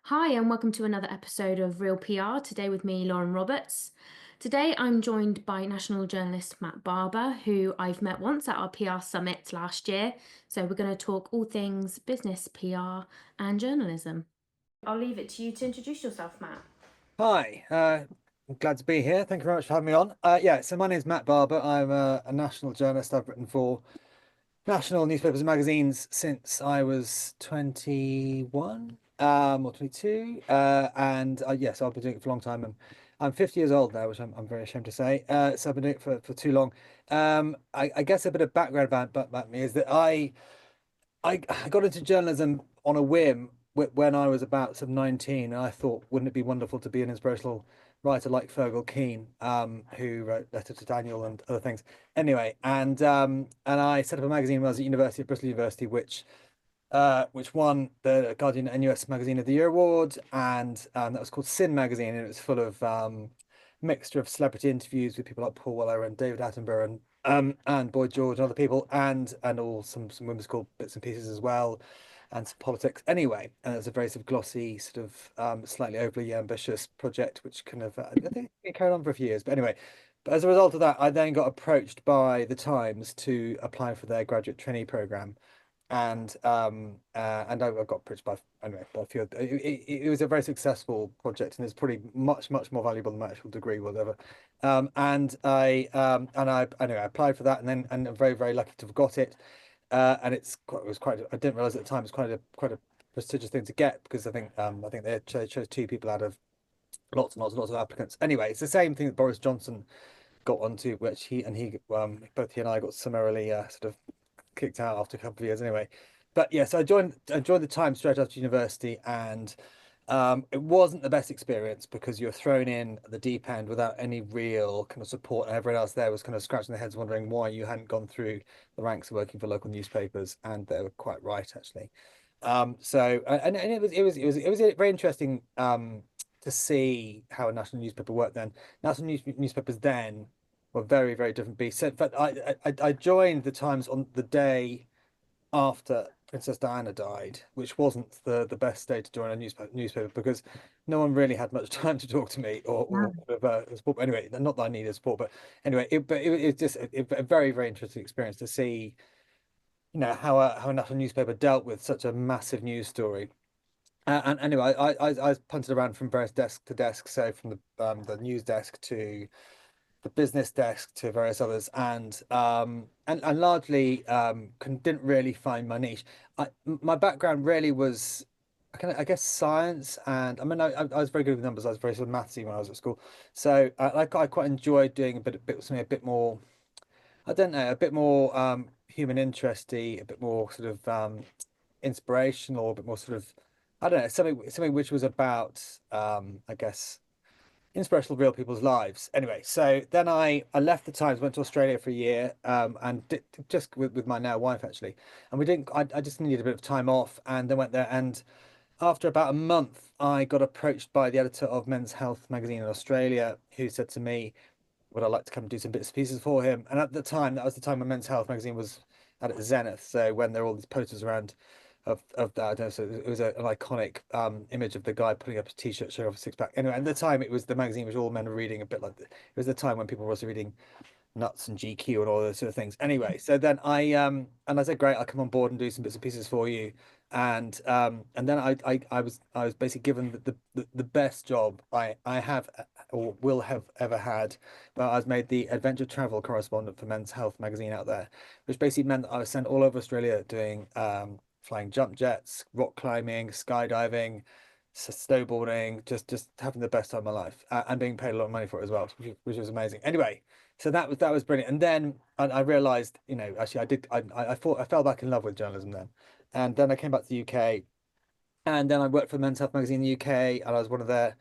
Hi, and welcome to another episode of Real PR. Today with me, Lauren Roberts. Today I'm joined by national journalist Matt Barbour, who I've met once at our PR summit last year. So we're going to talk all things business, PR, and journalism. I'll leave it to you to introduce yourself, Matt. Hi, I'm glad to be here. Thank you very much for having me on. So my name is Matt Barbour. I'm a national journalist. I've written for national newspapers and magazines since I was 21, or 22. So I've been doing it for a long time. I'm 50 years old now, which I'm very ashamed to say. So I've been doing it for too long. I guess a bit of background about me is that I got into journalism on a whim when I was about some 19, and I thought, wouldn't it be wonderful to be an inspirational writer like Fergal Keane, who wrote Letter to Daniel and other things. Anyway, and I set up a magazine when I was at University of Bristol University, which won the Guardian NUS Magazine of the Year award, and that was called Sin Magazine, and it was full of mixture of celebrity interviews with people like Paul Weller and David Attenborough and Boyd George and other people, and all some whimsical bits and pieces as well, and some politics. Anyway, and it's a very sort of glossy, sort of slightly overly ambitious project, which kind of I think it carried on for a few years. But anyway, but as a result of that, I then got approached by the Times to apply for their graduate trainee program and I got approached by anyway by a few. It was a very successful project, and it's probably much more valuable than my actual degree, whatever. And I anyway I applied for that, and I'm very lucky to have got it. And it was quite. I didn't realize at the time it's quite a prestigious thing to get because I think they chose two people out of lots of applicants. Anyway, it's the same thing that Boris Johnson got onto, which both he and I got summarily sort of kicked out after a couple of years anyway. But yeah, so I joined the Times straight after university, and it wasn't the best experience because you're thrown in at the deep end without any real kind of support, and everyone else there was kind of scratching their heads wondering why you hadn't gone through the ranks of working for local newspapers, and they were quite right actually. And it was very interesting to see how a national newspaper worked then. Newspapers then were very different beasts. So, in fact, I joined the Times on the day after Princess Diana died, which wasn't the best day to join a newspaper because no one really had much time to talk to me or support. Anyway, not that I needed support, but anyway, it's just a very interesting experience to see, how a national newspaper dealt with such a massive news story. And anyway, I punted around from various desk to desk, so from the news desk to the business desk to various others, and largely didn't really find my niche. My background really was I guess science, and I mean I was very good with numbers. I was very sort of mathsy when I was at school, so I quite enjoyed doing something a bit more, I don't know, a bit more human interesty, a bit more sort of inspirational, a bit more sort of, I don't know, something which was about I guess inspirational real people's lives. Anyway, so then I left the Times, went to Australia for a year, and just with my now wife actually, and we didn't. I just needed a bit of time off, and then went there. And after about a month, I got approached by the editor of Men's Health magazine in Australia, who said to me, "Would I like to come and do some bits and pieces for him?" And at the time, that was the time when Men's Health magazine was at its zenith. So when there were all these posters around of that. I don't know, so it was an iconic image of the guy putting up a t-shirt showing off a six pack. Anyway, at the time it was the magazine which all men were reading, a bit like it was the time when people were also reading Nuts and GQ and all those sort of things. Anyway, so then I said, great, I'll come on board and do some bits and pieces for you. And then I was basically given the best job I have or will have ever had. But I was made the adventure travel correspondent for Men's Health magazine out there, which basically meant that I was sent all over Australia doing flying jump jets, rock climbing, skydiving, snowboarding, just having the best time of my life, and being paid a lot of money for it as well, which was amazing. Anyway, so that was brilliant. And then I realized, actually I thought I fell back in love with journalism then, and then I came back to the UK, and then I worked for Men's Health magazine in the UK, and I was one of their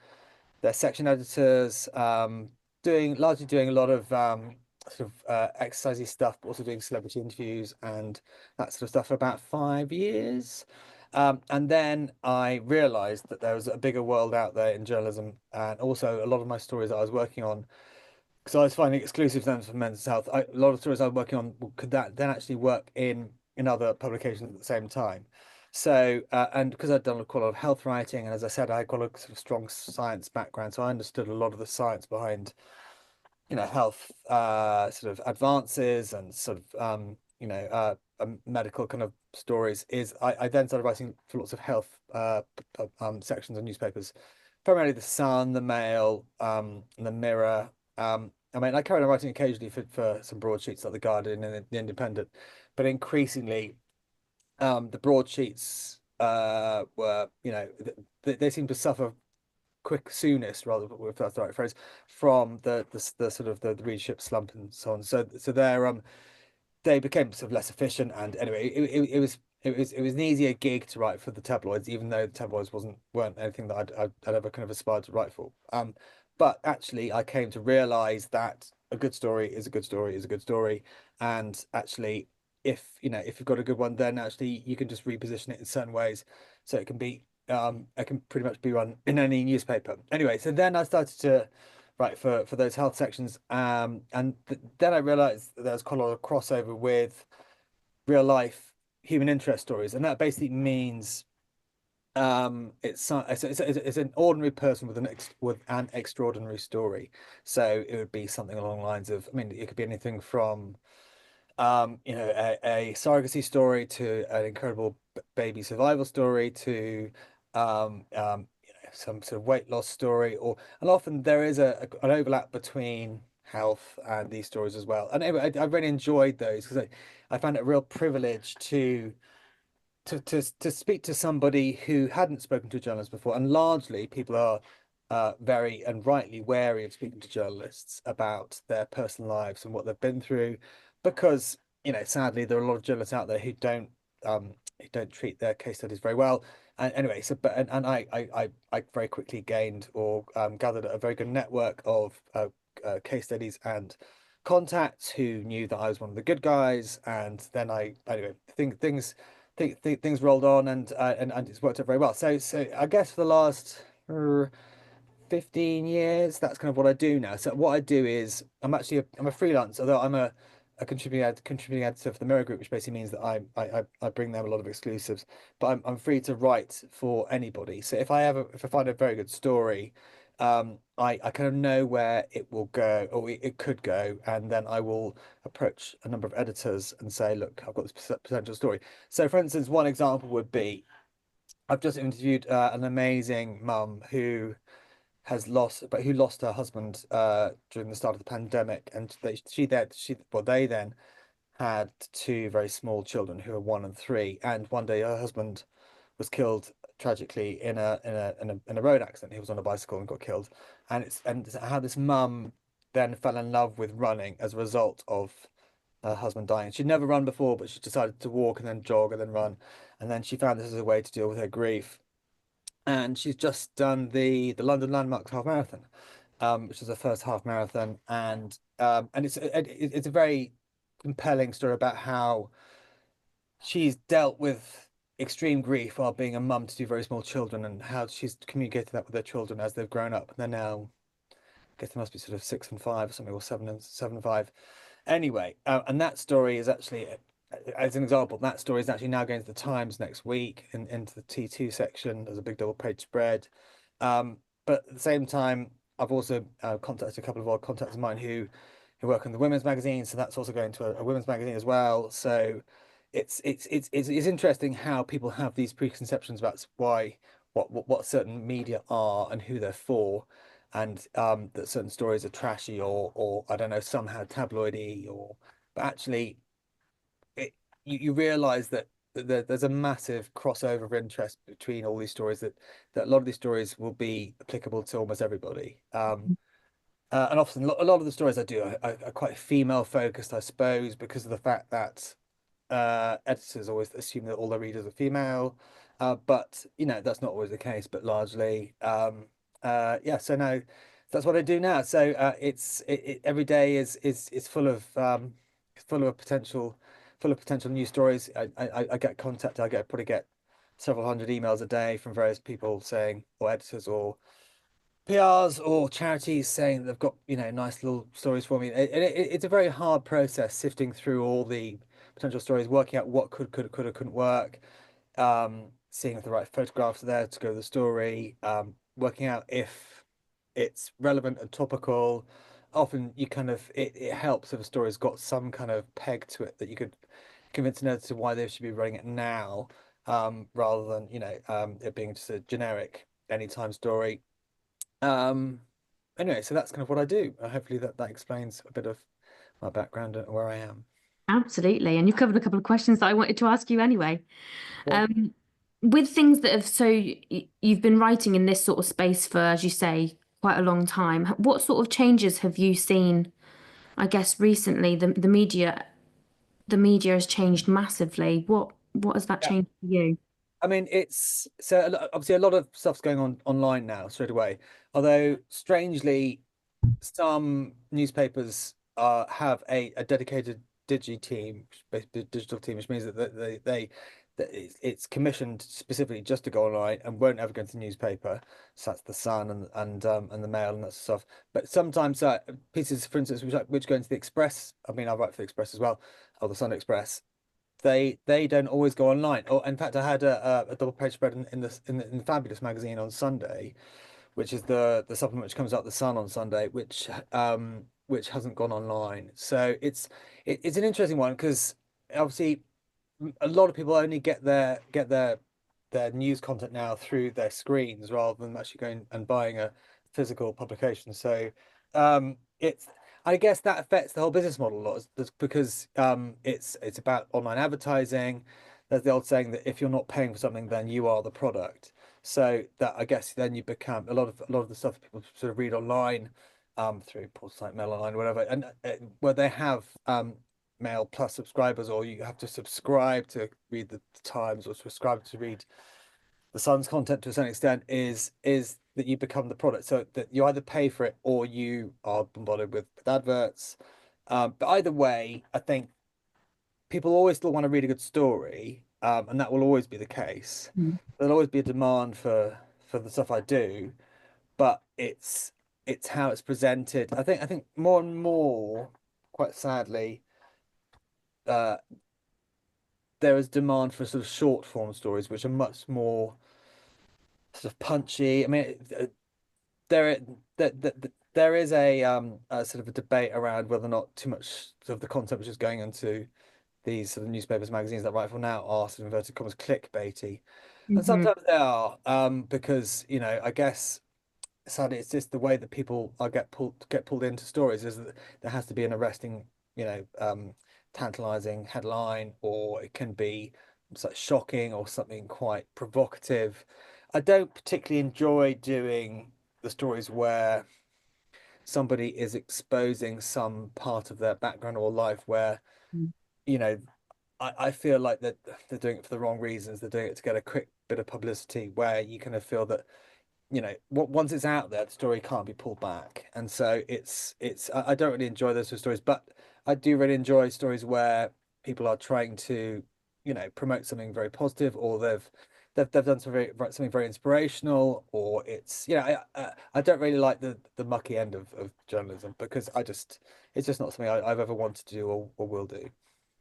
section editors, largely doing a lot of sort of exercisey stuff, but also doing celebrity interviews and that sort of stuff for about 5 years. And then I realized that there was a bigger world out there in journalism, and also a lot of my stories that I was working on, because I was finding exclusive terms for Men's Health. A lot of stories I was working on could that then actually work in other publications at the same time. So, and because I'd done quite a lot of health writing, and as I said, I got a sort of strong science background, so I understood a lot of the science behind, health, sort of advances and sort of, medical kind of stories. I then started writing for lots of health, sections of newspapers, primarily the Sun, the Mail, and the Mirror. I mean, I carried on writing occasionally for some broadsheets like the Guardian and the Independent, but increasingly the broadsheets were, they seem to suffer quick soonest, rather, if that's the right phrase, from the sort of the readership slump and so on. So they became sort of less efficient, and anyway, it was an easier gig to write for the tabloids, even though the tabloids weren't anything that I'd ever kind of aspired to write for. But actually, I came to realize that a good story is a good story is a good story, and actually, if you've got a good one, then actually you can just reposition it in certain ways, so it can pretty much be run in any newspaper. Anyway, so then I started to write for those health sections, and then I realized that there's quite a lot of crossover with real life human interest stories, and that basically means it's an ordinary person with an extraordinary story. So it would be something along the lines of, I mean, it could be anything from a surrogacy story to an incredible baby survival story to some sort of weight loss story, and often there is an overlap between health and these stories as well. And anyway, I really enjoyed those because I found it a real privilege to speak to somebody who hadn't spoken to a journalist before, and largely people are very and rightly wary of speaking to journalists about their personal lives and what they've been through, because sadly there are a lot of journalists out there who don't treat their case studies very well. And anyway, so but and I very quickly gained or gathered a very good network of case studies and contacts who knew that I was one of the good guys, and then I anyway things rolled on, and it's worked out very well. So I guess for the last 15 years, that's kind of what I do now. So what I do is I'm a freelancer, although I'm a contributing editor for the Mirror Group, which basically means that I bring them a lot of exclusives, but I'm free to write for anybody. So if I find a very good story, I kind of know where it will go, or it could go, and then I will approach a number of editors and say, look, I've got this potential story. So for instance, one example would be I've just interviewed an amazing mum who lost her husband during the start of the pandemic, and they then had two very small children who are 1 and 3, and one day her husband was killed tragically in a road accident. He was on a bicycle and got killed, and how this mum then fell in love with running as a result of her husband dying. She'd never run before, but she decided to walk and then jog and then run, and then she found this as a way to deal with her grief. And she's just done the London Landmarks half marathon, which is her first half marathon, and it's a very compelling story about how she's dealt with extreme grief while being a mum to two very small children, and how she's communicated that with her children as they've grown up. And they're now, I guess they must be sort of 6 and 5 or something, or 7 and 5. Anyway, and that story is actually, as an example, that story is actually now going to the Times next week into the T2 section. There's a big double page spread. But at the same time, I've also contacted a couple of old contacts of mine who work on the women's magazine, so that's also going to a women's magazine as well. So it's interesting how people have these preconceptions about what certain media are and who they're for, and that certain stories are trashy or I don't know, somehow tabloidy, but actually it you realize that there's a massive crossover of interest between all these stories, that a lot of these stories will be applicable to almost everybody. And often a lot of the stories I do are quite female focused, I suppose, because of the fact that editors always assume that all their readers are female, but that's not always the case. But largely, yeah. So no, that's what I do now. So every day is full of potential news stories. I get contacted. Probably get several hundred emails a day from various people saying, or editors, or PRs, or charities saying they've got nice little stories for me. It's a very hard process sifting through all the potential stories, working out what could or couldn't work. seeing if the right photographs are there to go with the story, working out if it's relevant and topical. Often you kind of it helps if a story's got some kind of peg to it that you could convince an editor why they should be running it now, rather than it being just a generic anytime story. Um, anyway, so that's kind of what I do. Hopefully that explains a bit of my background and where I am. Absolutely. And you've covered a couple of questions that I wanted to ask you anyway. Well, Um, with things that have, so you've been writing in this sort of space for, as you say, quite a long time. What sort of changes have you seen, I guess, recently? The media has changed massively. What has that yeah. changed for you? I mean, it's so obviously a lot of stuff's going on online now straight away. Although strangely, some newspapers have a dedicated digital team, which means that that it's commissioned specifically just to go online and won't ever go into the newspaper. So that's the Sun and the Mail and that sort of stuff. But sometimes pieces, for instance, which go into the Express. I mean, I write for the Express as well, or the Sunday Express. They don't always go online. Or in fact, I had a double page spread in the Fabulous magazine on Sunday, which is the supplement which comes out the Sun on Sunday, which hasn't gone online. So it's an interesting one because obviously a lot of people only get their news content now through their screens rather than actually going and buying a physical publication. So it's I guess that affects the whole business model a lot because it's about online advertising. There's the old saying that if you're not paying for something, then you are the product. So that I guess then you become a lot of the stuff people sort of read online, through portals like Mail Online, whatever, and where they have Mail Plus subscribers, or you have to subscribe to read the Times or subscribe to read the Sun's content to a certain extent, is that you become the product. So that you either pay for it or you are bombarded with adverts. But either way, I think people always still want to read a good story, and that will always be the case. Mm. There'll always be a demand for the stuff I do, but it's how it's presented. I think more and more, quite sadly, uh, there is demand for sort of short form stories, which are much more sort of punchy. I mean, there there is a sort of a debate around whether or not too much of the content which is going into these sort of newspapers, magazines that right for now are sort of inverted commas clickbaity, and Hmm. sometimes they are, because I guess sadly it's just the way that people are get pulled into stories is that there has to be an arresting, tantalizing headline, or it can be such shocking or something quite provocative. I don't particularly enjoy doing the stories where somebody is exposing some part of their background or life where you know I feel like that they're doing it for the wrong reasons. They're doing it to get a quick bit of publicity where you kind of feel that once it's out there, the story can't be pulled back. And so I don't really enjoy those sort of stories, but I do really enjoy stories where people are trying to promote something very positive, or they've done something very inspirational, or I don't really like the mucky end of journalism, because it's just not something I've ever wanted to do, or will do.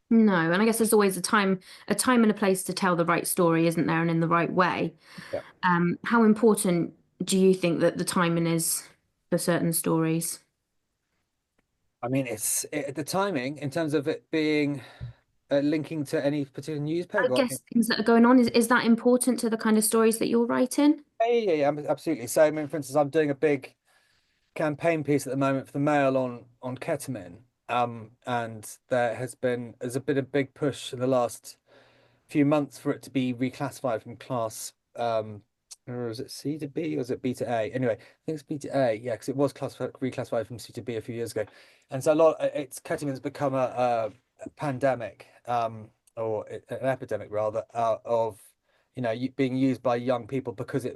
No, and I guess there's always a time and a place to tell the right story, isn't there, and in the right way. Yeah. How important do you think that the timing is for certain stories? I mean, the timing in terms of it being linking to any particular I newspaper. I guess things that are going on, is that important to the kind of stories that you're writing? yeah, absolutely. So, I mean, for instance, I'm doing a big campaign piece at the moment for the Mail on ketamine. And there's been a big push in the last few months for it to be reclassified from class, or is it C to B, or is it B to A? Anyway, I think it's B to A, yeah, because it was reclassified from C to B a few years ago. And so it's ketamine's become a pandemic, or an epidemic rather, of being used by young people because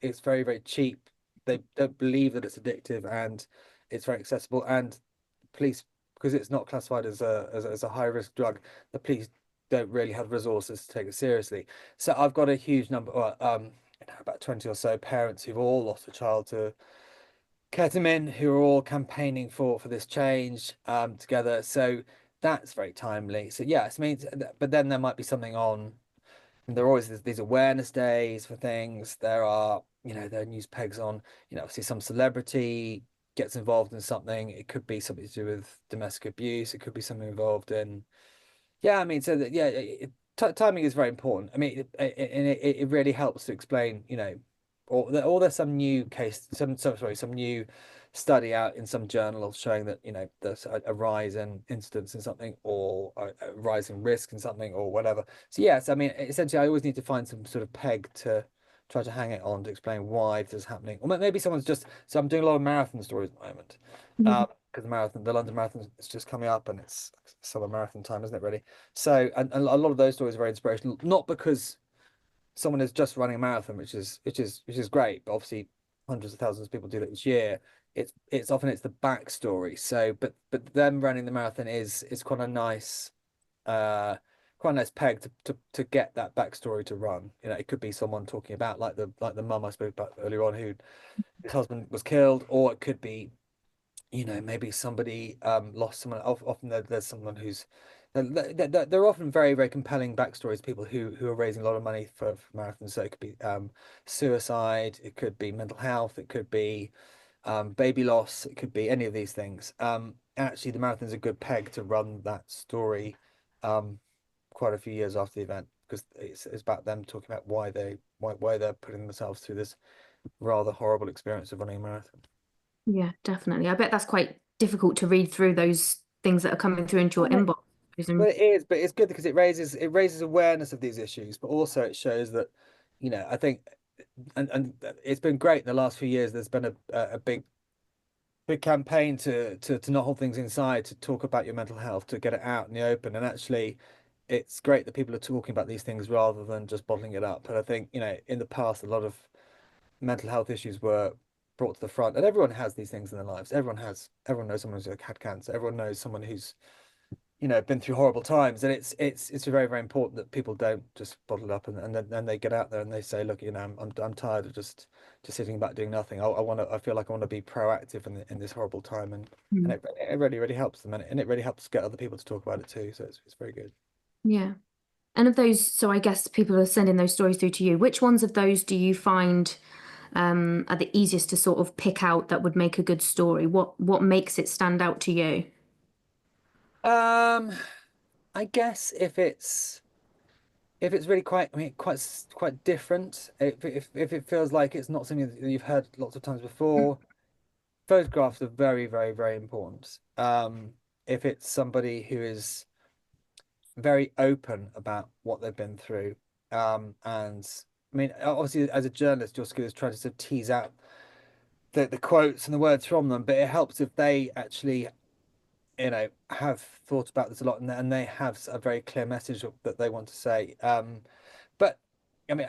it's very, very cheap. They don't believe that it's addictive, and it's very accessible. And police, because it's not classified as a high risk drug, the police don't really have resources to take it seriously. So I've got a huge number, about 20 or so parents who've all lost a child to ketamine, who are all campaigning for this change, together. So that's very timely. So yes, I mean, but then there might be something on And there are always these awareness days for things. There are, there are news pegs on, obviously some celebrity gets involved in something. It could be something to do with domestic abuse. It could be something involved in, yeah, I mean, so that, yeah, t timing is very important. I mean, it really helps to explain, or there's some new case, some new study out in some journal showing that, there's a rise in incidence in something or a rise in risk in something or whatever. So yes, I mean, essentially, I always need to find some sort of peg to try to hang it on to explain why this is happening. Or maybe someone's just, so I'm doing a lot of marathon stories at the moment. Mhm. Because the London Marathon is just coming up and it's summer marathon time, isn't it, really? So, and a lot of those stories are very inspirational, not because someone is just running a marathon, which is great, but obviously hundreds of thousands of people do that each year. It's often it's the backstory. So, but them running the marathon is uh quite a nice peg to get that backstory to run. It could be someone talking about like the mum I spoke about earlier on who his husband was killed, or it could be maybe somebody lost someone. Often there's someone who's they're often very, very compelling backstories. People who are raising a lot of money for marathons. So it could be suicide, it could be mental health, it could be baby loss, it could be any of these things. Actually, the marathon's a good peg to run that story um, quite a few years after the event because it's about them talking about why they're putting themselves through this rather horrible experience of running a marathon. Yeah, definitely. I bet that's quite difficult to read through those things that are coming through into your inbox. Well, it is, but it's good because it raises awareness of these issues, but also it shows that, I think, and it's been great in the last few years. There's been a big campaign to not hold things inside, to talk about your mental health, to get it out in the open, and actually, it's great that people are talking about these things rather than just bottling it up. And I think, in the past, a lot of mental health issues were brought to the front, and everyone has these things in their lives. Everyone knows someone who's had cancer. Everyone knows someone who's been through horrible times, and it's very, very important that people don't just bottle it up and then they get out there and they say, look, I'm tired of just sitting back doing nothing. I feel like I want to be proactive in this horrible time, and Mhm. it really, really helps them, and it really helps get other people to talk about it too. So it's very good. Yeah. And of those, so I guess people are sending those stories through to you. Which ones of those do you find are the easiest to sort of pick out that would make a good story? What makes it stand out to you? Um, I guess if it's really quite, I mean, quite different, if it feels like it's not something that you've heard lots of times before, photographs are very, very, very important. If it's somebody who is very open about what they've been through, and I mean, obviously, as a journalist, your skill is trying to sort of tease out the quotes and the words from them, but it helps if they actually, have thought about this a lot and they have a very clear message that they want to say. But I mean,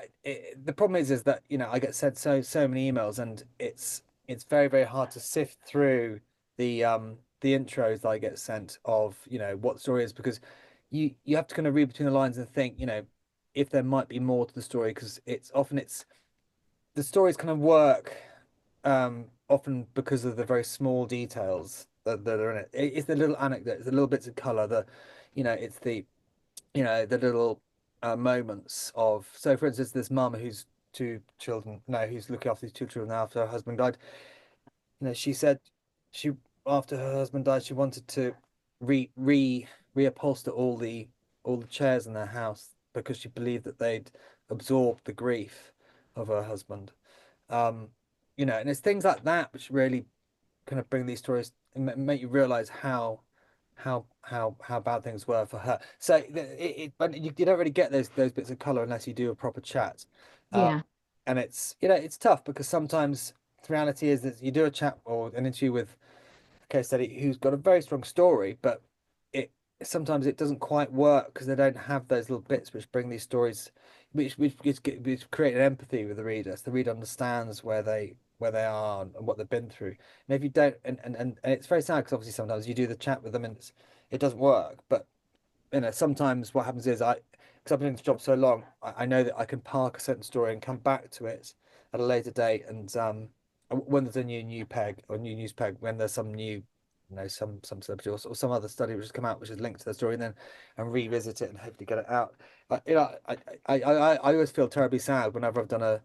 the problem is that I get sent so many emails, and it's very, very hard to sift through the intros that I get sent of what the story is, because you have to kind of read between the lines and think if there might be more to the story, because it's the stories kind of work often because of the very small details that are in it. It's the little anecdotes, the little bits of color, it's the little moments of, so for instance, this mum who's two children, no, who's looking after these two children after her husband died. She said she after her husband died, she wanted to reupholster all the chairs in their house because she believed that they'd absorbed the grief of her husband. Um, and it's things like that which really kind of bring these stories and make you realize how bad things were for her. So but you don't really get those bits of color unless you do a proper chat. Um, Yeah. and it's tough because sometimes the reality is that you do a chat or an interview with a case study who's got a very strong story, but it sometimes it doesn't quite work because they don't have those little bits which bring these stories, which create an empathy with the reader. So the reader understands where they are and what they've been through. And if you don't, and it's very sad because obviously sometimes you do the chat with them and it doesn't work. But sometimes what happens is because I've been in this job so long, I know that I can park a certain story and come back to it at a later date. And when there's a new peg or new news peg, when there's some new some celebrity or some other study which has come out which is linked to the story, and then and revisit it and hopefully get it out. I always feel terribly sad whenever I've done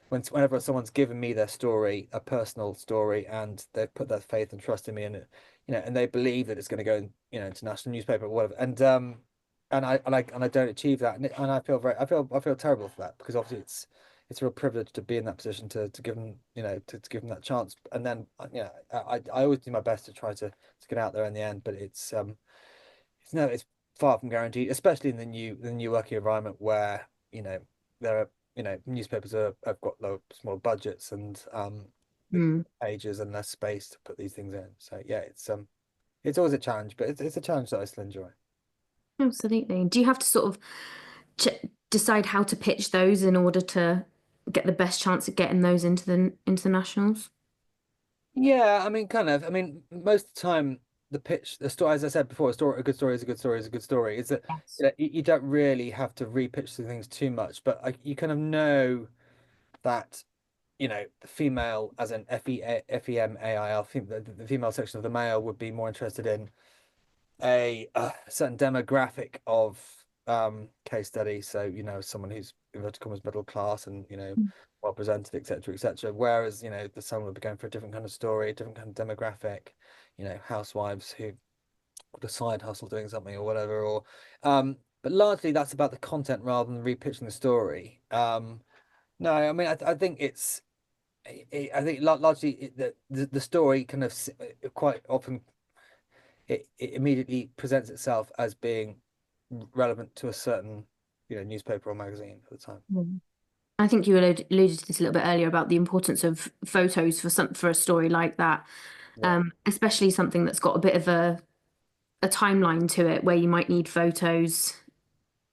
whenever someone's given me their story, a personal story, and they've put their faith and trust in me, and and they believe that it's going to go in, into national newspaper or whatever, and I don't achieve that, and I feel terrible for that, because obviously it's a real privilege to be in that position to give them, to give them that chance. And then, I always do my best to try to get out there in the end, but it's far from guaranteed, especially in the new working environment where, there are, newspapers have got low, small budgets and Mm, pages and less space to put these things in. So yeah, it's always a challenge, but it's a challenge that I still enjoy. absolutely. Do you have to sort of ch decide how to pitch those in order to get the best chance of getting those into the nationals? Yeah, I mean, kind of. I mean, most of the time, the story, as I said before, a good story is a good story is a good story. Is that Yes. you don't really have to repitch the things too much, but you kind of know that, the female, as in FEMAIL, the female section of the male would be more interested in a certain demographic of case study. So, someone who's inverted commas middle class and, well presented, etc., etc. Whereas, the son would be going for a different kind of story, a different kind of demographic, housewives who got a side hustle doing something or whatever, or but largely that's about the content rather than repitching the story. No, I mean, I think I think largely the story kind of quite often it immediately presents itself as being relevant to a certain, newspaper or magazine at the time. Mm. I think you alluded to this a little bit earlier about the importance of photos for a story like that, Yeah. especially something that's got a bit of a timeline to it, where you might need photos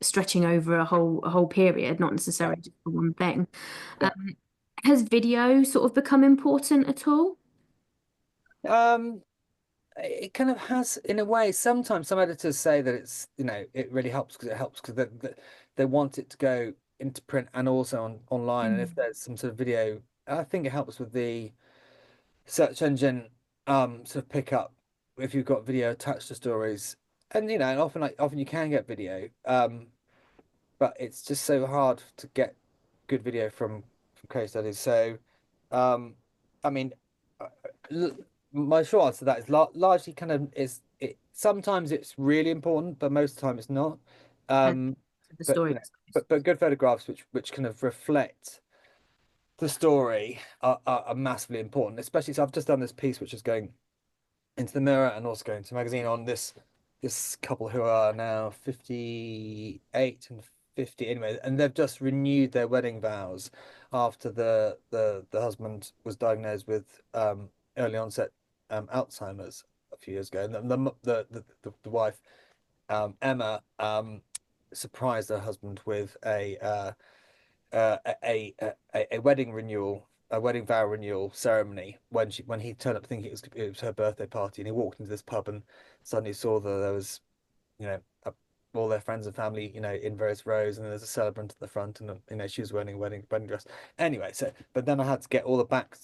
stretching over a whole period, not Yeah. necessarily just for one thing. Yeah. Um, has video sort of become important at all? Um, it kind of has in a way. Sometimes some editors say that it really helps because they want it to go into print and also online. And if Mm. there's some sort of video, I think it helps with the search engine sort of pick up if you've got video attached to stories. And and often you can get video. But it's just so hard to get good video from case studies. So, um, I mean, uh, l- my short answer to that is largely kind of is it. Sometimes it's really important, but most of the time it's not. And Um, the but story. but good photographs which kind of reflect the story are massively important. Especially, so I've just done this piece which is going into the Mirror and also going to magazine on this couple who are now 58 and 50 anyway, and they've just renewed their wedding vows after the husband was diagnosed with early onset Alzheimer's a few years ago, and the wife, Emma, surprised her husband with a wedding renewal, a wedding vow renewal ceremony when he turned up thinking it was her birthday party, and he walked into this pub and suddenly saw that there was, you know all their friends and family, in various rows, and there's a celebrant at the front, and she was wearing a wedding dress. Anyway, so but then I had to get all the back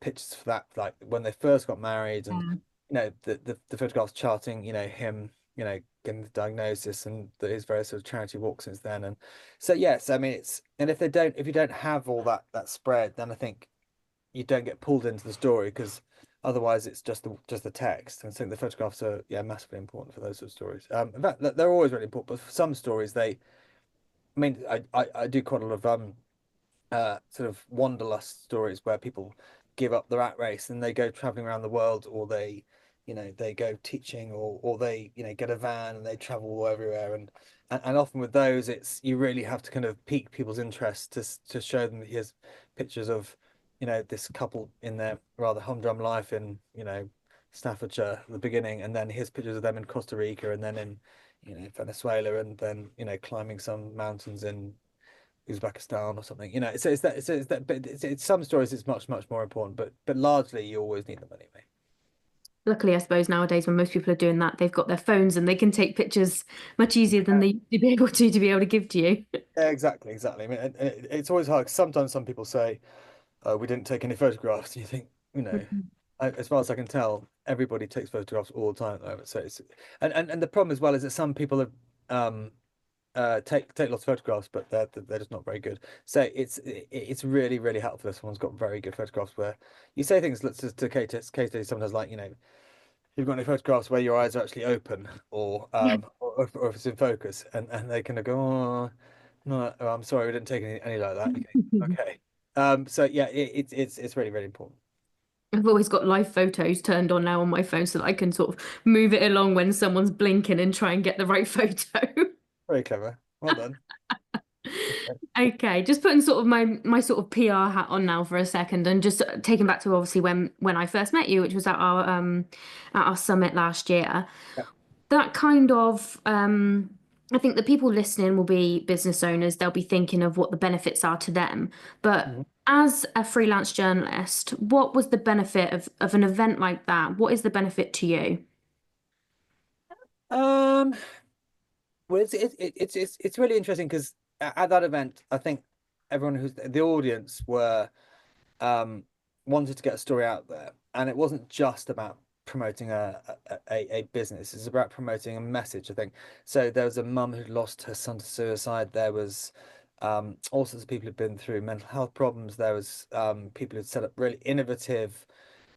pictures for that, like when they first got married, and Yeah. the photographs charting, him, getting the diagnosis and his various sort of charity walk since then. And so yes, I mean and if you don't have all that spread, then I think you don't get pulled into the story, because otherwise it's just the text. And so the photographs are, yeah, massively important for those sort of stories. In fact, they're always really important, but for some stories I mean, I do quite a lot of sort of wanderlust stories where people give up the rat race and they go traveling around the world, or they go teaching, or they, get a van and they travel everywhere. And often with those, it's you really have to kind of pique people's interest to show them that here's pictures of, this couple in their rather humdrum life in, Staffordshire at the beginning, and then here's pictures of them in Costa Rica, and then in, Venezuela, and then, climbing some mountains in Uzbekistan or something. But it's some stories it's much more important, but largely you always need them anyway. Luckily, I suppose nowadays when most people are doing that, they've got their phones and they can take pictures much easier than they used to be able to be able to give to you. Yeah, exactly. I mean, it's always hard. 'Cause sometimes some people say, "Oh, we didn't take any photographs." And you think, as far as I can tell, everybody takes photographs all the time at the moment. So it's and the problem as well is that some people have take lots of photographs, but they're just not very good. So it's really really helpful if someone's got very good photographs where you say things. Let's just to case studies sometimes like you've got any photographs where your eyes are actually open or if it's in focus and they kind of go, oh no, oh, I'm sorry, we didn't take any like that. Okay. So yeah, it's really really important. I've always got live photos turned on now on my phone so that I can sort of move it along when someone's blinking and try and get the right photo. Very clever. Well done. Okay, just putting sort of my sort of PR hat on now for a second, and just taking back to obviously when I first met you, which was at our summit last year. Yeah. That kind of I think the people listening will be business owners. They'll be thinking of what the benefits are to them. But Mhm. as a freelance journalist, what was the benefit of an event like that? What is the benefit to you? Um, well, it's really interesting because at that event, I think everyone who's the audience were wanted to get a story out there, and it wasn't just about promoting a business. It's about promoting a message, I think. So there was a mum who'd lost her son to suicide. There was all sorts of people who'd been through mental health problems. There was people who'd set up really innovative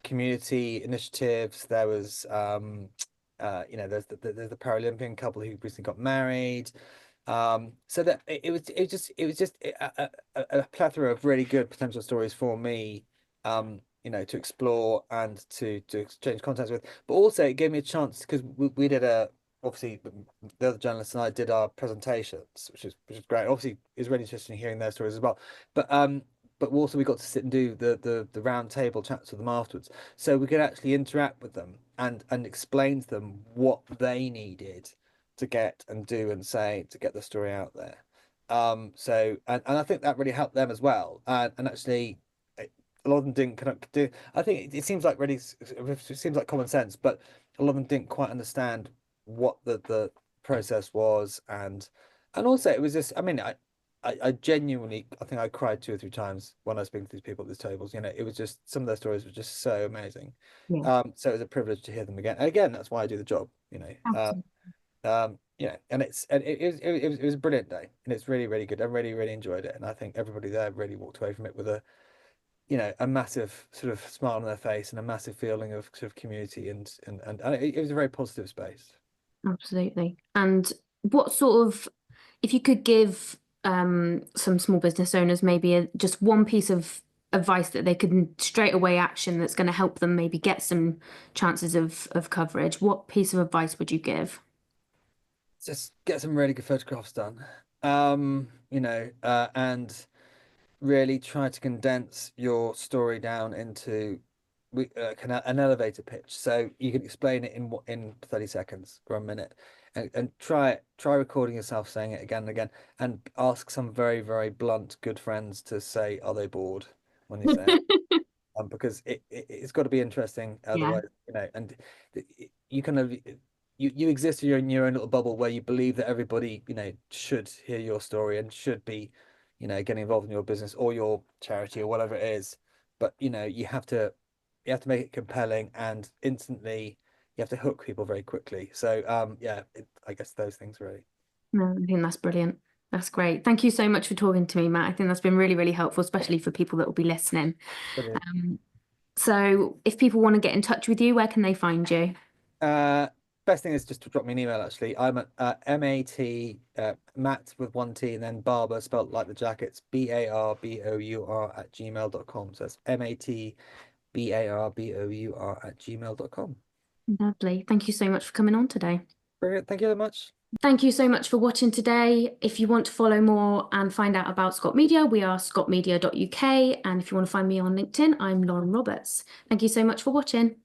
community initiatives. There was there's the Paralympian couple who recently got married. So that it was just a plethora of really good potential stories for me, to explore and to exchange contacts with. But also it gave me a chance because we did obviously the other journalists and I did our presentations, which is great. Obviously, it was really interesting hearing their stories as well. But also we got to sit and do the round table chats with them afterwards, so we could actually interact with them and explain to them what they needed to get and do and say to get the story out there. So and I think that really helped them as well. And actually, a lot of them didn't kind of do. I think it seems like really it seems like common sense, but a lot of them didn't quite understand what the process was, and also it was just. I mean, I genuinely, I think I cried 2 or 3 times when I was speaking to these people at these tables. It was just some of their stories were just so amazing. Yeah, So it was a privilege to hear them again. And again, that's why I do the job. absolutely. And it was a brilliant day, and it's really really good. I really really enjoyed it, and I think everybody there really walked away from it with a massive sort of smile on their face and a massive feeling of sort of community and it was a very positive space. Absolutely. And what sort of, if you could give some small business owners maybe just one piece of advice that they could straight away action that's going to help them maybe get some chances of coverage, what piece of advice would you give? Just get some really good photographs done. And really try to condense your story down into an elevator pitch, so you can explain it in 30 seconds or a minute, and try recording yourself saying it again and again, and ask some very very blunt good friends to say, are they bored when you say it? Because it's got to be interesting, Yeah. otherwise, and you kind of you exist in your own little bubble where you believe that everybody, should hear your story and should be, getting involved in your business or your charity or whatever it is. But you have to make it compelling, and instantly you have to hook people very quickly. So yeah, I guess those things really. No, I think that's brilliant. That's great. Thank you so much for talking to me, Matt. I think that's been really, really helpful, especially for people that will be listening. Brilliant. Um, so if people want to get in touch with you, where can they find you? Uh, Best thing is just to drop me an email. Actually, I'm at Matt, Matt with one T, and then Barbour spelled like the jackets, Barbour at gmail.com. So that's Matbarbour at gmail.com. Lovely. Thank you so much for coming on today. Brilliant. Thank you very much. Thank you so much for watching today. If you want to follow more and find out about Scott Media, we are scottmedia.uk. And if you want to find me on LinkedIn, I'm Lauren Roberts. Thank you so much for watching.